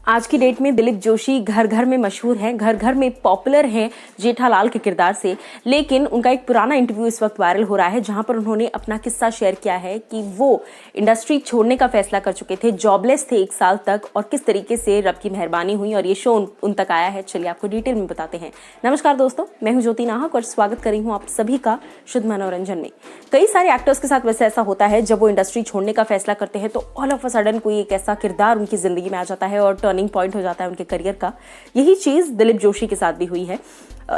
आज की डेट में दिलीप जोशी घर घर में मशहूर हैं, घर घर में पॉपुलर हैं जेठालाल के किरदार से। लेकिन उनका एक पुराना इंटरव्यू इस वक्त वायरल हो रहा है, जहां पर उन्होंने अपना किस्सा शेयर किया है कि वो इंडस्ट्री छोड़ने का फैसला कर चुके थे, जॉबलेस थे 1 साल तक, और किस तरीके से रब की मेहरबानी हुई और ये शो उन तक आया है। चलिए आपको डिटेल में बताते हैं। नमस्कार दोस्तों, मैं हूं ज्योति नाहक और स्वागत कर रही हूं आप सभी का शुद्ध मनोरंजन में। कई सारे एक्टर्स के साथ वैसे ऐसा होता है, जब वो इंडस्ट्री छोड़ने का फैसला करते हैं तो ऑल ऑफ अ सडन कोई एक ऐसा किरदार उनकी जिंदगी में आ जाता है और टर्निंग पॉइंट हो जाता है उनके करियर का। यही चीज दिलीप जोशी के साथ भी हुई है।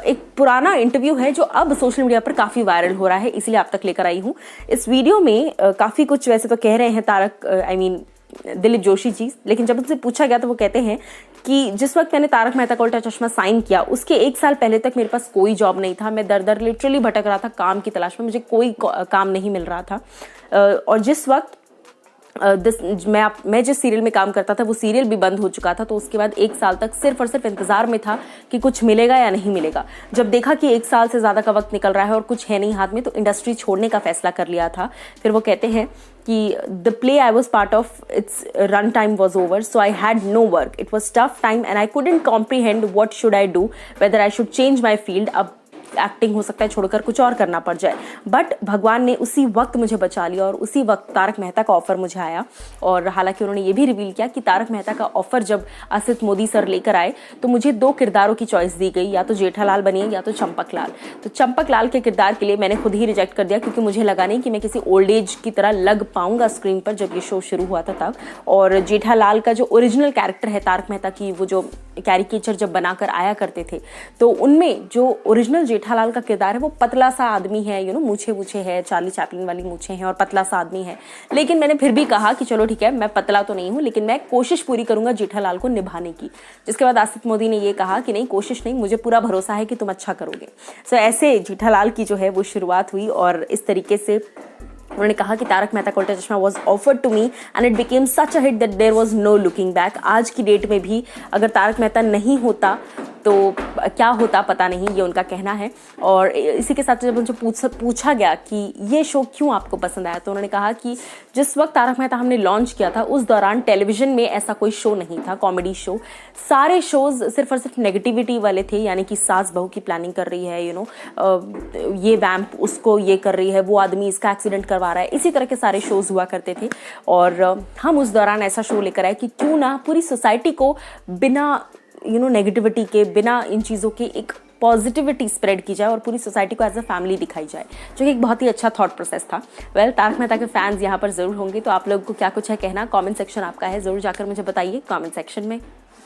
एक पुराना इंटरव्यू है जो अब सोशल मीडिया पर काफी वायरल हो रहा है, इसलिए आप तक लेकर आई हूं। इस वीडियो में काफी कुछ वैसे तो कह रहे हैं दिलीप जोशी जी, लेकिन जब उनसे पूछा गया तो वो कहते हैं कि जिस वक्त मैंने तारक मेहता का उल्टा चश्मा साइन किया, उसके 1 साल पहले तक मेरे पास कोई जॉब नहीं था। मैं दर दर लिटरली भटक रहा था काम की तलाश में, मुझे कोई काम नहीं मिल रहा था। और जिस वक्त मैं जिस सीरियल में काम करता था वो सीरियल भी बंद हो चुका था, तो उसके बाद 1 साल तक सिर्फ और सिर्फ इंतजार में था कि कुछ मिलेगा या नहीं मिलेगा। जब देखा कि 1 साल से ज्यादा का वक्त निकल रहा है और कुछ है नहीं हाथ में, तो इंडस्ट्री छोड़ने का फैसला कर लिया था। फिर वो कहते हैं कि the play I was part of its run time was over, so I had no work, it was tough time and I couldn't comprehend what should I do, whether I should change my field. अब acting हो सकता है छोड़कर कुछ और करना पड़ जाए, बट भगवान ने उसी वक्त मुझे बचा लिया और उसी वक्त तारक मेहता का ऑफर मुझे आया। और हालांकि उन्होंने ये भी रिवील किया कि तारक मेहता का ऑफर जब असित मोदी सर लेकर आए तो मुझे 2 किरदारों की चॉइस दी गई, या तो जेठालाल बनिए या तो चंपकलाल। तो चंपकलाल के किरदार के लिए मैंने खुद ही रिजेक्ट कर दिया, क्योंकि मुझे लगा नहीं कि मैं किसी ओल्ड एज की तरह लग पाऊंगा स्क्रीन पर जब ये शो शुरू हुआ था तब। और जेठालाल का जो ओरिजिनल कैरेक्टर है तारक मेहता की, वो जो कैरिकेचर जब बनाकर आया करते थे, तो उनमें जो ओरिजिनल जेठालाल का किरदार है वो पतला सा आदमी है, मूछे वूछे है, चार्ली चैपलिन वाली मूछे हैं और पतला सा आदमी है। लेकिन मैंने फिर भी कहा कि चलो ठीक है, मैं पतला तो नहीं हूं, लेकिन मैं कोशिश पूरी करूंगा जेठालाल को निभाने की। जिसके बाद आसिफ मोदी ने ये कहा कि नहीं, कोशिश नहीं, मुझे पूरा भरोसा है कि तुम अच्छा करोगे। सो ऐसे जेठालाल की जो है वो शुरुआत हुई और इस तरीके से उन्होंने कहा कि Tarak Mehta Ka Ooltah Chashmah was offered to me and it became such a hit that there was no looking back. आज की डेट में भी अगर तारक मेहता नहीं होता तो क्या होता पता नहीं, ये उनका कहना है। और इसी के साथ जब उनसे पूछा गया कि ये शो क्यों आपको पसंद आया, तो उन्होंने कहा कि जिस वक्त तारक मेहता हमने लॉन्च किया था उस दौरान टेलीविजन में ऐसा कोई शो नहीं था, कॉमेडी शो। सारे शोज सिर्फ और सिर्फ नेगेटिविटी वाले थे, यानी कि सास बहू की प्लानिंग कर रही है, ये वैम्प उसको ये कर रही है, वो आदमी इसका एक्सीडेंट करवा रहा है, इसी तरह के सारे शोज हुआ करते थे। और हम उस दौरान ऐसा शो लेकर आए कि क्यों ना पूरी सोसाइटी को बिना नेगेटिविटी के, बिना इन चीज़ों के एक पॉजिटिविटी स्प्रेड की जाए और पूरी सोसाइटी को एज अ फैमिली दिखाई जाए, जो कि एक बहुत ही अच्छा थॉट प्रोसेस था। तारक मेहता के फैंस यहाँ पर जरूर होंगे, तो आप लोगों को क्या कुछ है कहना, कमेंट सेक्शन आपका है, जरूर जाकर मुझे बताइए कमेंट सेक्शन में।